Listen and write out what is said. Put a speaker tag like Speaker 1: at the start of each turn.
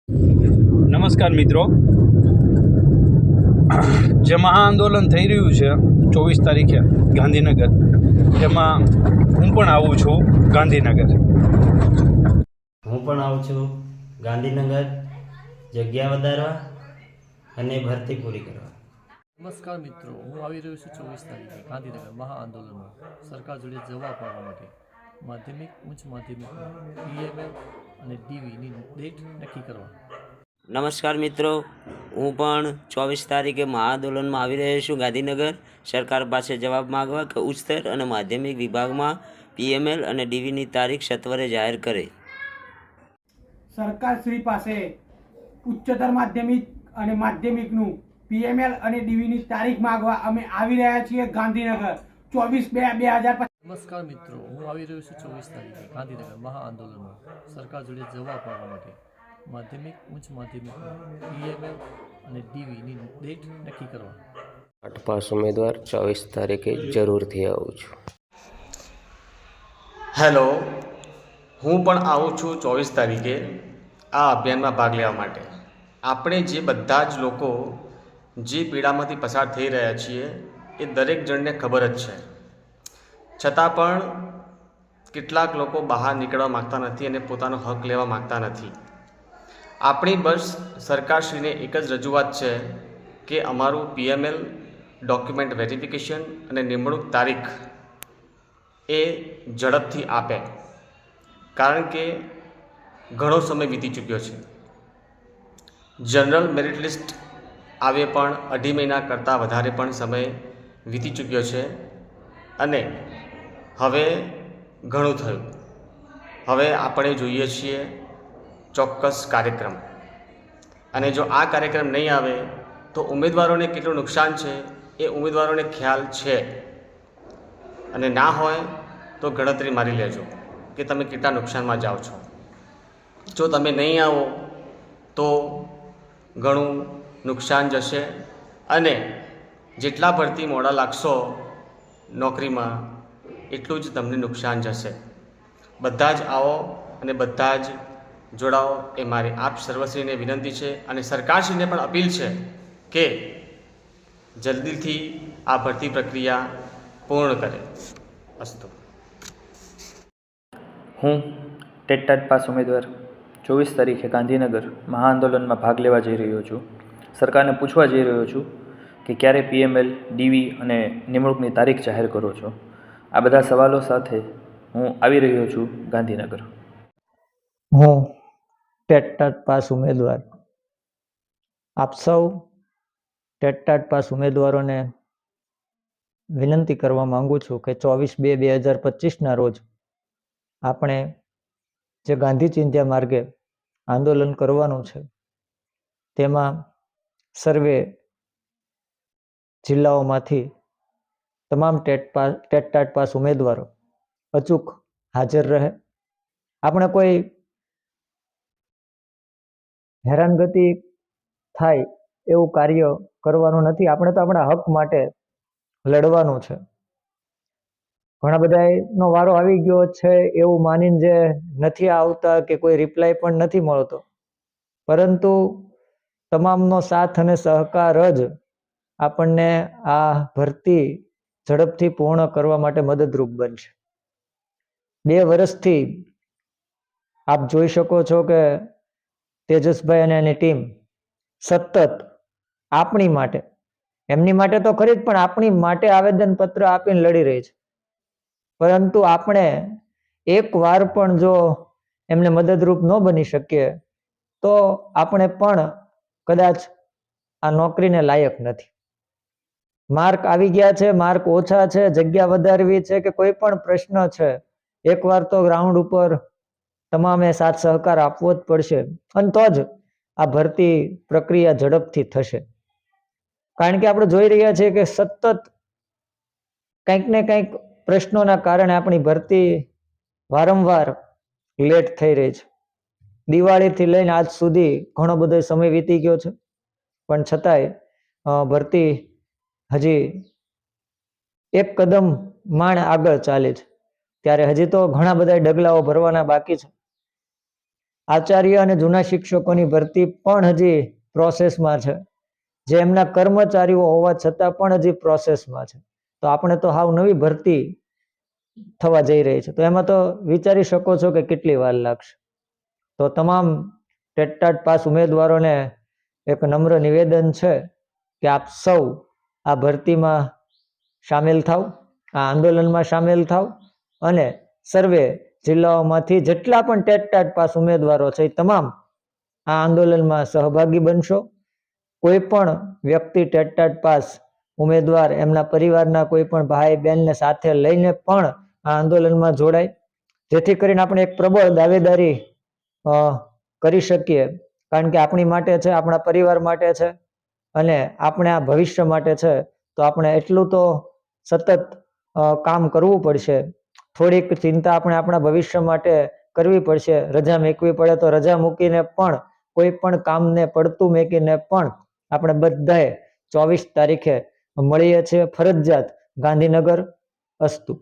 Speaker 1: નમસ્કાર મિત્રો, જે મહાઆંદોલન થઈ રહ્યું છે 24 તારીખે ગાંધીનગર, તેમાં હું પણ આવું છું ગાંધીનગર.
Speaker 2: હું પણ આવું છું ગાંધીનગર જગ્યા વધારવા અને ભરતી પૂરી કરવા.
Speaker 3: નમસ્કાર મિત્રો, હું આવી રહ્યો છું 24 તારીખે ગાંધીનગર મહાઆંદોલનમાં સરકાર જોડે જવાબ આપવા માટે. માધ્યમિક, ઉચ્ચ માધ્યમિક, PML અને DVની ડેટ નક્કી કરવા.
Speaker 2: નમસ્કાર મિત્રો, હું પણ 24 તારીખે મહાઆંદોલનમાં આવી રહ્યો છું ગાંધીનગર સરકાર પાસે જવાબ માગવા કે ઉચ્ચતર અને માધ્યમિક વિભાગમાં PML અને DVની તારીખ સત્વરે જાહેર કરે.
Speaker 4: સરકાર શ્રી પાસે ઉચ્ચતર માધ્યમિક અને માધ્યમિકનું PML અને DVની તારીખ માંગવા અમે આવી રહ્યા છીએ ગાંધીનગર 24/2/2025.
Speaker 3: નમસ્કાર મિત્રો, હું આવી રહ્યો છું 24 તારીખે ગાંધીનગર મહાઆંદોલનમાં સરકાર જોડે જવાબ આપવા માટે. માધ્યમિક, ઉચ્ચ માધ્યમિક, PML અને DVની ડેટ નક્કી કરવા.
Speaker 5: 8 પાસ ઉમેદવાર 24 તારીખે જરૂરથી આવું છું.
Speaker 6: હેલો, હું પણ આવું છું 24 તારીખે આ અભિયાનમાં ભાગ લેવા માટે. આપણે જે બધા જ લોકો જે પીડામાંથી પસાર થઈ રહ્યા છીએ એ દરેક જણને ખબર જ છે. છતાં પણ કેટલાક લોકો બહાર નીકળવા માગતા નથી અને પોતાનો હક લેવા માગતા નથી. આપણી બસ સરકારશ્રીને એક જ રજૂઆત છે કે અમારું PML ડોક્યુમેન્ટ વેરિફિકેશન અને નિમણૂક તારીખ એ ઝડપથી આપે, કારણ કે ઘણો સમય વીતી ચૂક્યો છે. જનરલ મેરિટ લિસ્ટ આવે પણ 2.5 મહિના કરતાં વધારે પણ સમય વીતી ચૂક્યો છે અને હવે ઘણું થયું. હવે આપણે જોઈએ છીએ ચોક્કસ કાર્યક્રમ, અને જો આ કાર્યક્રમ નહીં આવે તો ઉમેદવારોને કેટલું નુકસાન છે એ ઉમેદવારોને ખ્યાલ છે, અને ના હોય તો ગણતરી મારી લેજો કે તમે કેટલા નુકસાનમાં જાઓ છો. જો તમે નહીં આવો તો ઘણું નુકસાન જશે, અને જેટલા ભરતી મોડા લાગશો નોકરીમાં એટલું જ તમને નુકસાન જશે. બધા જ આવો અને બધા જ જોડાઓ એ મારી આપ સર્વશ્રીને વિનંતી છે, અને સરકારશ્રીને પણ અપીલ છે કે જલ્દીથી આ ભરતી પ્રક્રિયા પૂર્ણ કરે. અસ્તુ.
Speaker 7: હું ટેટ પાસ ઉમેદવાર 24 તારીખે ગાંધીનગર મહાઆંદોલનમાં ભાગ લેવા જઈ રહ્યો છું. સરકારને પૂછવા જઈ રહ્યો છું કે ક્યારે PML, DV અને નિમણૂકની તારીખ જાહેર કરો છો. આ બધા સવાલો સાથે હું આવી રહ્યો છું ગાંધીનગર.
Speaker 8: હું ટેટ પાસ ઉમેદવાર આપ સૌ ટેટ પાસ ઉમેદવારોને વિનંતી કરવા માંગુ છું કે 24/2/2025ના રોજ આપણે જે ગાંધી ચિંધ્યા માર્ગે આંદોલન કરવાનું છે તેમાં સર્વે જિલ્લાઓમાંથી તમામ ટેટ પાસ ઉમેદવારો અચૂક હાજર રહે. આપણે કોઈ હેરાનગતિ થાય એવું કાર્ય કરવાનું નથી. આપણે તો આપણા હક માટે લડવાનું છે. ઘણા બધાનો વારો આવી ગયો છે એવું માનીને જે નથી આવતા કે કોઈ રિપ્લાય પણ નથી મળતો, પરંતુ તમામનો સાથ અને સહકાર જ આપણને આ ભરતી ઝડપથી પૂર્ણ કરવા માટે મદદરૂપ બનશે. 2 વર્ષથી આપ જોઈ શકો છો કે તેજસભાઈ અને એની ટીમ સતત આપણી માટે, એમની માટે તો ખરી જ, પણ આપણી માટે આવેદનપત્ર આપીને લડી રહી છે. પરંતુ આપણે એક વાર પણ જો એમને મદદરૂપ ન બની શકીએ તો આપણે પણ કદાચ આ નોકરીને લાયક નથી. માર્ક આવી ગયા છે, માર્ક ઓછા છે, જગ્યા વધારવી છે કે કોઈ પણ પ્રશ્ન છે, એકવાર તો ગ્રાઉન્ડ ઉપર તમામે સાથ સહકાર આપવો જ પડશે, અને તો જ આ ભરતી પ્રક્રિયા ઝડપથી થશે. કારણ કે આપણે જોઈ રહ્યા છીએ કે સતત કંઈક ને કંઈક પ્રશ્નોના કારણે આપણી ભરતી વારંવાર લેટ થઈ રહી છે. દિવાળીથી લઈને આજ સુધી ઘણો બધો સમય વીતી ગયો છે, પણ છતાંય ભરતી હજી એક કદમ માંડ આગળ ચાલે છે. ત્યારે હજી તો ઘણા બધા ડગલાઓ ભરવાના બાકી છે. આચાર્ય અને જૂના શિક્ષકોની ભરતી પણ હજી પ્રોસેસમાં છે, જે એમના કર્મચારીઓ હોવા છતાં પણ હજી પ્રોસેસમાં છે. તો આપણે તો હાવ નવી ભરતી થવા જઈ રહી છે, તો એમાં તો વિચારી શકો છો કે કેટલી વાર લાગશે. તો તમામ ટેટ પાસ ઉમેદવારોને એક નમ્ર નિવેદન છે કે આપ સૌ આ ભરતીમાં સામેલ થાવ, આ આંદોલનમાં સામેલ થાવ અને સર્વે જિલ્લાઓમાંથી જેટલા પણ ટેટ પાસ ઉમેદવારો છે એ તમામ આ આંદોલનમાં સહભાગી બનશો. કોઈ પણ વ્યક્તિ ટેટ પાસ ઉમેદવાર એમના પરિવારના કોઈ પણ ભાઈ બહેનને સાથે લઈને પણ આ આંદોલનમાં જોડાય, જેથી કરીને આપણે એક પ્રબળ દાવેદારી કરી શકીએ, કારણ કે આપણી માટે છે, આપણા પરિવાર માટે છે અને આપણે આ ભવિષ્ય માટે છે. તો આપણે એટલું તો સતત કામ કરવું પડશે. થોડીક ચિંતા આપણે આપણા ભવિષ્ય માટે કરવી પડશે. રજા મૂકવી પડે તો રજા મૂકીને પણ કોઈ પણ કામને પડતું મૂકીને પણ આપણે બધાએ 24 તારીખે મળીએ છીએ ફરજિયાત ગાંધીનગર. અસ્તુ.